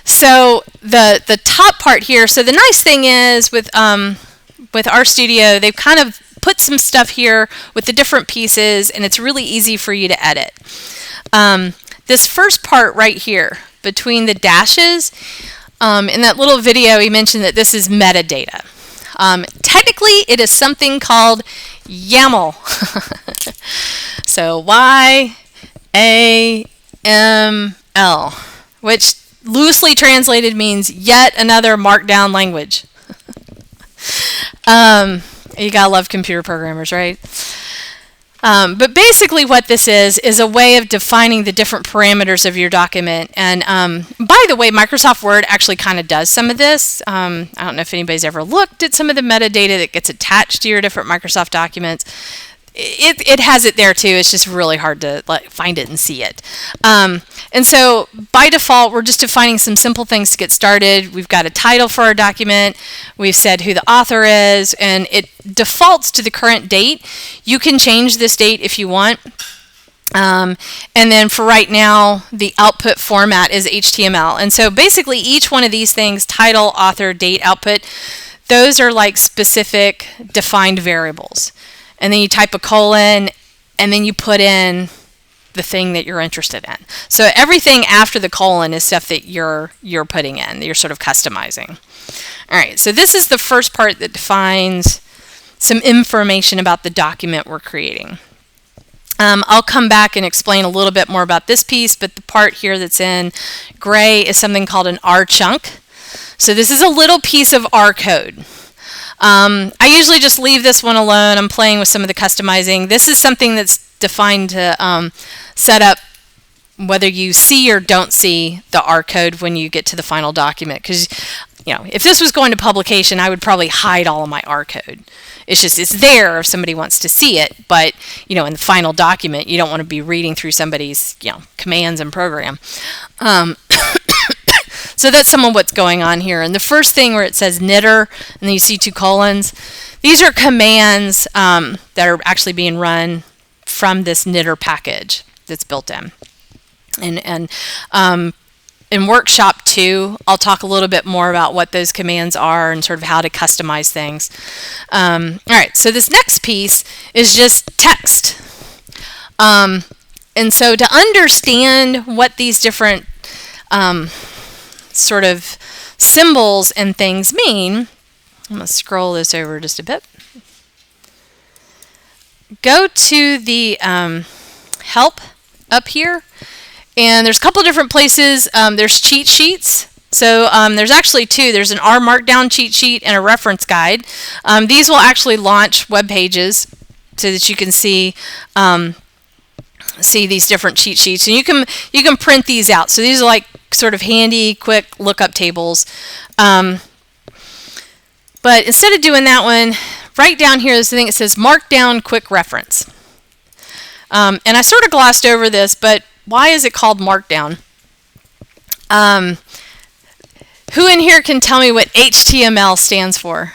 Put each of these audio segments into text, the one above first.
So the top part here, so the nice thing is with RStudio, they've kind of put some stuff here with the different pieces, and it's really easy for you to edit. This first part right here, between the dashes, in that little video he mentioned that this is metadata. Technically it is something called YAML. So YAML, which loosely translated means yet another Markdown language. You gotta love computer programmers, right? But basically what this is a way of defining the different parameters of your document. And by the way, Microsoft Word actually kind of does some of this. I don't know if anybody's ever looked at some of the metadata that gets attached to your different Microsoft documents. It has it there too. It's just really hard to find it and see it. And so by default, we're just defining some simple things to get started. We've got a title for our document. We've said who the author is, and it defaults to the current date. You can change this date if you want. And then for right now, the output format is HTML. And so basically each one of these things, title, author, date, output, those are like specific defined variables. And then you type a colon, and then you put in the thing that you're interested in. So everything after the colon is stuff that you're putting in, that you're sort of customizing. All right, so this is the first part that defines some information about the document we're creating. I'll come back and explain a little bit more about this piece, but the part here that's in gray is something called an R chunk. So this is a little piece of R code. I usually just leave this one alone. I'm playing with some of the customizing. This is something that's defined to set up whether you see or don't see the R code when you get to the final document. Because, you know, if this was going to publication, I would probably hide all of my R code. It's just, it's there if somebody wants to see it, but, you know, in the final document, you don't want to be reading through somebody's, you know, commands and program. So that's some of what's going on here. And the first thing where it says knitter, and then you see two colons, these are commands that are actually being run from this knitter package that's built in. And in Workshop 2, I'll talk a little bit more about what those commands are and sort of how to customize things. All right, so this next piece is just text. And so to understand what these different sort of symbols and things mean, I'm going to scroll this over just a bit. Go to the help up here, and there's a couple of different places. There's cheat sheets. So there's actually two. There's an R Markdown cheat sheet and a reference guide. These will actually launch web pages so that you can see these different cheat sheets, and you can print these out. So these are like sort of handy, quick lookup tables. But instead of doing that one, right down here is the thing that says Markdown Quick Reference. And I sort of glossed over this, but why is it called Markdown? Who in here can tell me what HTML stands for?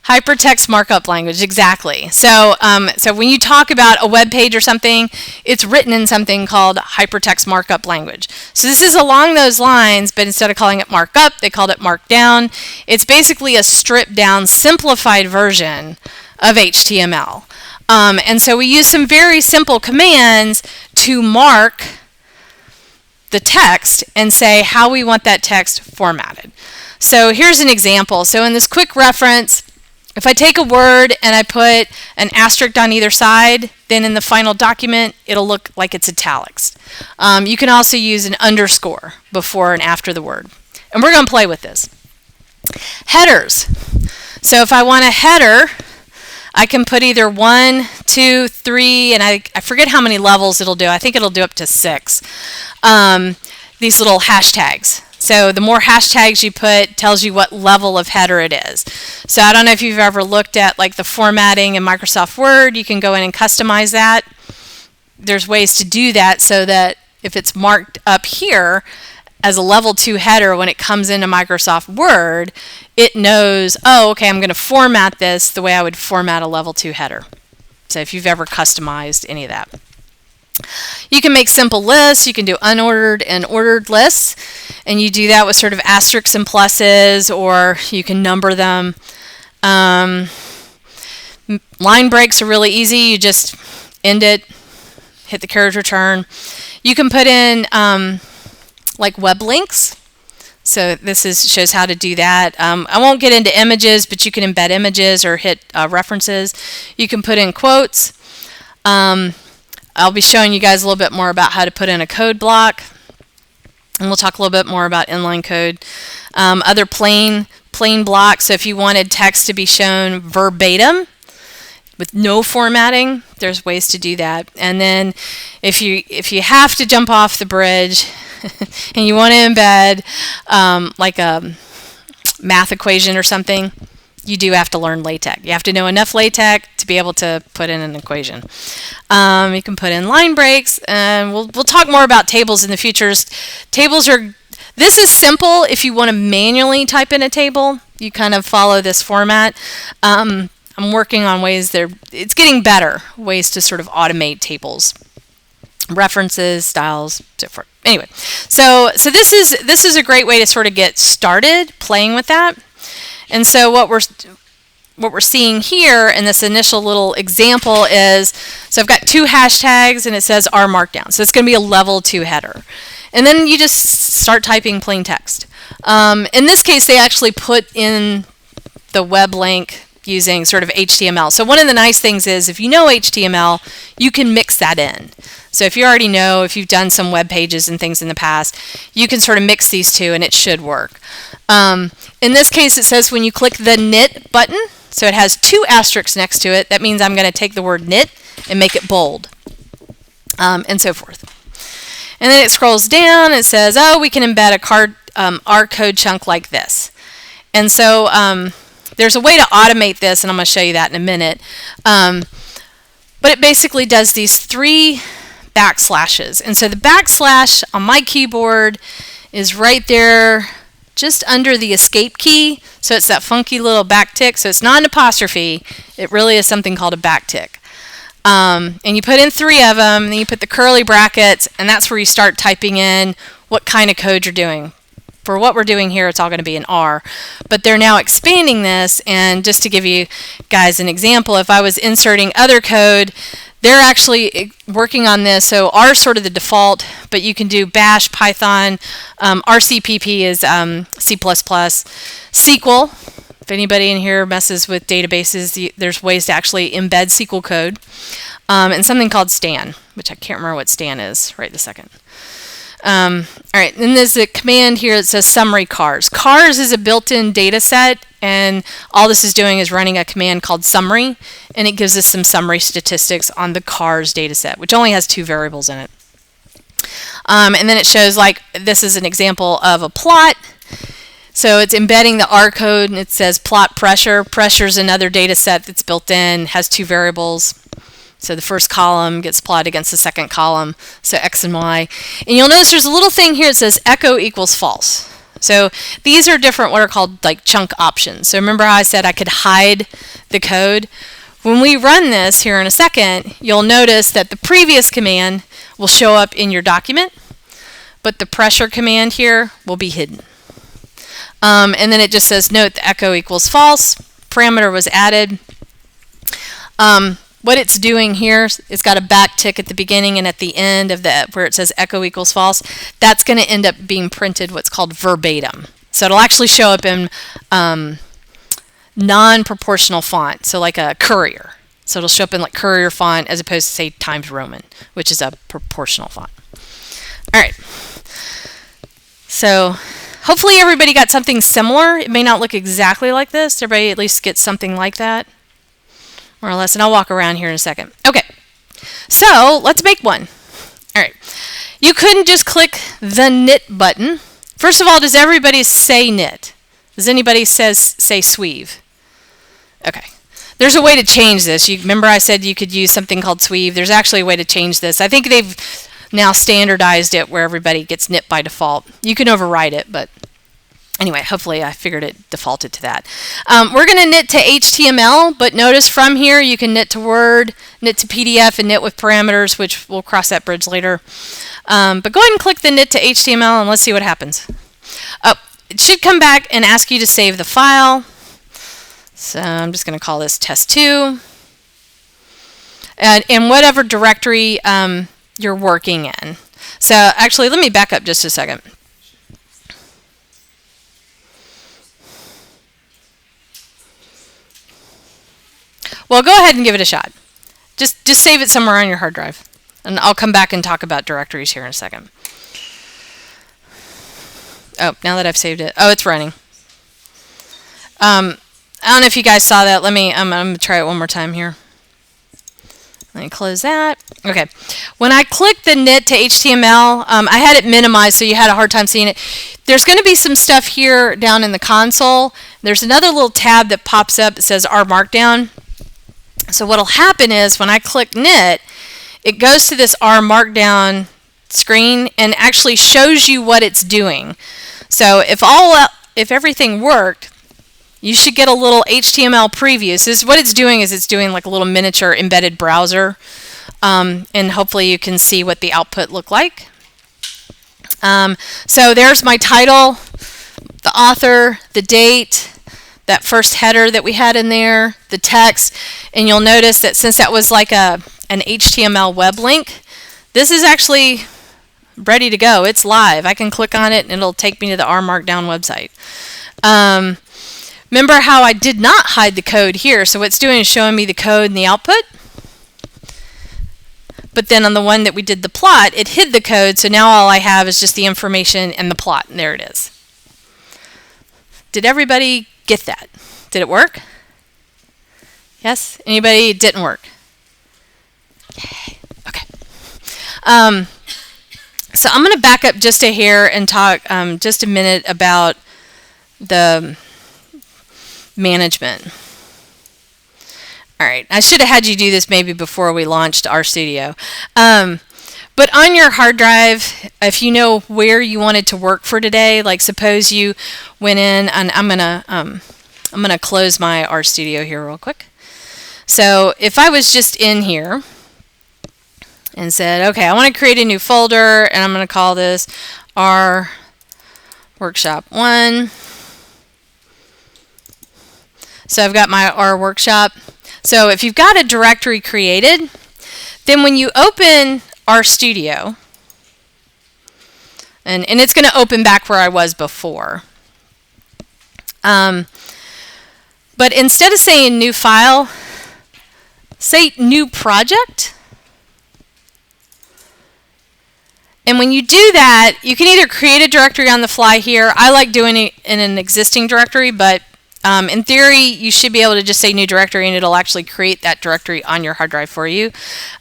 Hypertext markup language, exactly. So, so when you talk about a web page or something, it's written in something called hypertext markup language. So this is along those lines, but instead of calling it markup, they called it markdown. It's basically a stripped down, simplified version of HTML. And so we use some very simple commands to mark the text and say how we want that text formatted. So here's an example. So in this quick reference, if I take a word and I put an asterisk on either side, then in the final document, it'll look like it's italics. You can also use an underscore before and after the word. And we're going to play with this. Headers. So if I want a header, I can put either 1, 2, 3, and I forget how many levels it'll do. I think it'll do up to 6. These little hashtags. So the more hashtags you put tells you what level of header it is. So I don't know if you've ever looked at like the formatting in Microsoft Word. You can go in and customize that. There's ways to do that so that if it's marked up here as a level 2 header when it comes into Microsoft Word, it knows, oh, okay, I'm going to format this the way I would format a level 2 header. So if you've ever customized any of that. You can make simple lists. You can do unordered and ordered lists. And you do that with sort of asterisks and pluses, or you can number them. Line breaks are really easy. You just end it, hit the carriage return. You can put in like web links. So this shows how to do that. I won't get into images, but you can embed images or hit references. You can put in quotes. I'll be showing you guys a little bit more about how to put in a code block. And we'll talk a little bit more about inline code. Other plain blocks. So if you wanted text to be shown verbatim with no formatting, there's ways to do that. And then if you have to jump off the bridge and you want to embed like a math equation or something, you do have to learn LaTeX. You have to know enough LaTeX to be able to put in an equation. You can put in line breaks, and we'll talk more about tables in the future. This is simple if you want to manually type in a table. You kind of follow this format. I'm working on ways it's getting better, ways to sort of automate tables. References, styles, so forth. Anyway, so this is a great way to sort of get started playing with that. And so what we're seeing here in this initial little example is, so I've got two hashtags and it says R Markdown. So it's going to be a level 2 header. And then you just start typing plain text. In this case, they actually put in the web link using sort of HTML. So one of the nice things is if you know HTML, you can mix that in. So if you already know, if you've done some web pages and things in the past, you can sort of mix these two and it should work. In this case, it says when you click the knit button, so it has 2 asterisks next to it, that means I'm going to take the word knit and make it bold, and so forth. And then it scrolls down and it says, oh, we can embed a R code chunk like this. And so there's a way to automate this, and I'm going to show you that in a minute. But it basically does these 3 backslashes. And so the backslash on my keyboard is right there just under the escape key. So it's that funky little backtick. So it's not an apostrophe. It really is something called a backtick. And you put in 3 of them, and then you put the curly brackets, and that's where you start typing in what kind of code you're doing. For what we're doing here, it's all going to be in R. But they're now expanding this, and just to give you guys an example, if I was inserting other code, they're actually working on this. So R is sort of the default, but you can do Bash, Python, RCPP is C++, SQL. If anybody in here messes with databases, there's ways to actually embed SQL code, and something called stan, which I can't remember what stan is right this second. All right, then there's a command here that says summary cars. Cars is a built-in data set, and all this is doing is running a command called summary, and it gives us some summary statistics on the cars data set, which only has 2 variables in it. And then it shows, like, this is an example of a plot. So it's embedding the R code, and it says plot pressure. Pressure is another data set that's built in, has 2 variables. So the first column gets plotted against the second column, so X and Y. And you'll notice there's a little thing here that says echo equals false. So these are different, what are called like chunk options. So remember how I said I could hide the code? When we run this here in a second, you'll notice that the previous command will show up in your document, but the pressure command here will be hidden. And then it just says, note the echo equals false, parameter was added. What it's doing here, it's got a backtick at the beginning and at the end of where it says echo equals false. That's going to end up being printed what's called verbatim. So it'll actually show up in non-proportional font, so like a Courier. So it'll show up in like Courier font as opposed to, say, Times Roman, which is a proportional font. All right. So hopefully everybody got something similar. It may not look exactly like this. Everybody at least gets something like that, more or less. And I'll walk around here in a second. Okay. So let's make one. All right. You couldn't just click the knit button. First of all, does everybody say knit? Does anybody say sweeve? Okay. There's a way to change this. You remember I said you could use something called sweeve. There's actually a way to change this. I think they've now standardized it where everybody gets knit by default. You can override it, but Anyway, hopefully I figured it defaulted to that. We're going to knit to HTML, but notice from here you can knit to Word, knit to PDF, and knit with parameters, which we'll cross that bridge later. But go ahead and click the knit to HTML and let's see what happens. Oh, it should come back and ask you to save the file. So I'm just going to call this test2. And in whatever directory you're working in. So actually, let me back up just a second. Well, go ahead and give it a shot. Just save it somewhere on your hard drive. And I'll come back and talk about directories here in a second. Oh, now that I've saved it. Oh, it's running. I don't know if you guys saw that. I'm going to try it one more time here. Let me close that. Okay. When I click the knit to HTML, I had it minimized so you had a hard time seeing it. There's going to be some stuff here down in the console. There's another little tab that pops up that says R Markdown. So what will happen is when I click knit, it goes to this R Markdown screen and actually shows you what it's doing. So if everything worked, you should get a little HTML preview. So what it's doing is it's doing like a little miniature embedded browser, and hopefully you can see what the output looked like. So there's my title, the author, the date, that first header that we had in there, the text, and you'll notice that since that was like an HTML web link, this is actually ready to go. It's live. I can click on it and it'll take me to the R Markdown website. Remember how I did not hide the code here, so what it's doing is showing me the code and the output. But then on the one that we did the plot, it hid the code, so now all I have is just the information and the plot, and there it is. Did everybody get that? Did it work? Yes? Anybody it didn't work? Yay. Okay. So I'm going to back up just a hair and talk just a minute about the management. All right, I should have had you do this maybe before we launched RStudio. But on your hard drive, if you know where you wanted to work for today, like suppose you went in, and I'm gonna close my RStudio here real quick. So if I was just in here and said, okay, I want to create a new folder, and I'm going to call this R Workshop 1. So I've got my R Workshop. So if you've got a directory created, then when you open RStudio, and it's going to open back where I was before. But instead of saying new file, say new project. And when you do that, you can either create a directory on the fly here. I like doing it in an existing directory, but in theory, you should be able to just say new directory and it'll actually create that directory on your hard drive for you.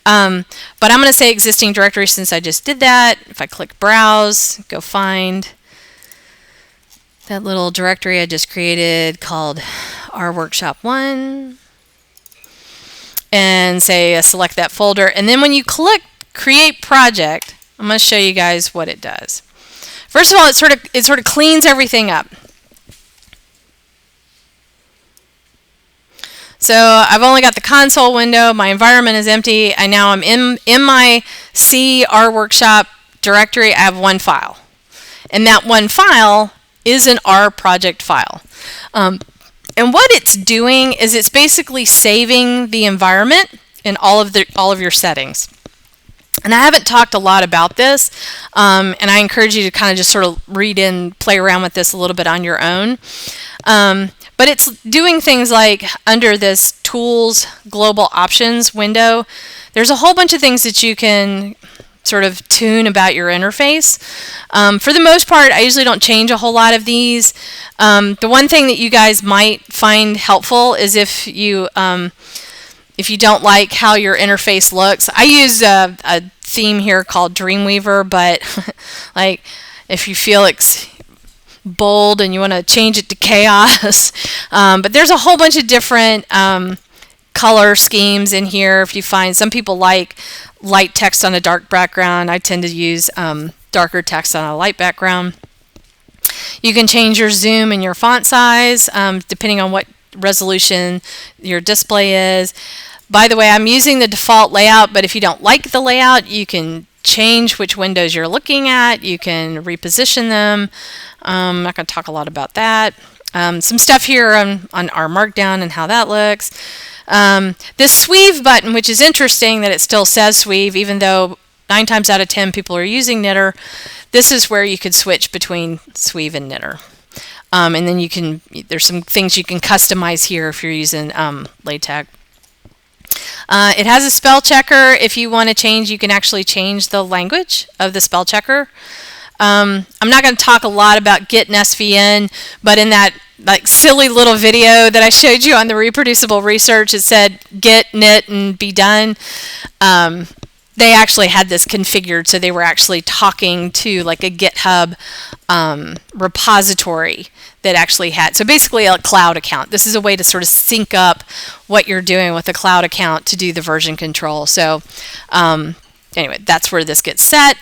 But I'm going to say existing directory since I just did that. If I click browse, go find that little directory I just created called R Workshop 1 and say select that folder. And then when you click create project, I'm going to show you guys what it does. First of all, it sort of cleans everything up. So I've only got the console window, my environment is empty, and now I'm in my C R Workshop directory. I have one file. And that one file is an R project file. And what it's doing is it's basically saving the environment in all of your settings. And I haven't talked a lot about this, and I encourage you to kind of just sort of read and play around with this a little bit on your own. But it's doing things like under this Tools Global Options window, there's a whole bunch of things that you can sort of tune about your interface. For the most part, I usually don't change a whole lot of these. The one thing that you guys might find helpful is if you don't like how your interface looks. I use a theme here called Dreamweaver, but like if you feel it's bold and you want to change it to chaos. But there's a whole bunch of different color schemes in here. If you find some people like light text on a dark background, I tend to use darker text on a light background. You can change your zoom and your font size depending on what resolution your display is. By the way, I'm using the default layout, but if you don't like the layout, you can change which windows you're looking at. You can reposition them. I'm not going to talk a lot about that. Some stuff here on our Markdown and how that looks. This Sweeve button, which is interesting that it still says Sweeve, even though 9 times out of 10 people are using Knitr. This is where you could switch between Sweeve and Knitr. And then there's some things you can customize here if you're using LaTeX. It has a spell checker. If you want to change, you can actually change the language of the spell checker. I'm not going to talk a lot about Git and SVN, but in that silly little video that I showed you on the reproducible research, it said Git, knit, and be done. They actually had this configured, so they were actually talking to like a GitHub repository that actually had, so basically a cloud account. This is a way to sort of sync up what you're doing with a cloud account to do the version control. So anyway, that's where this gets set.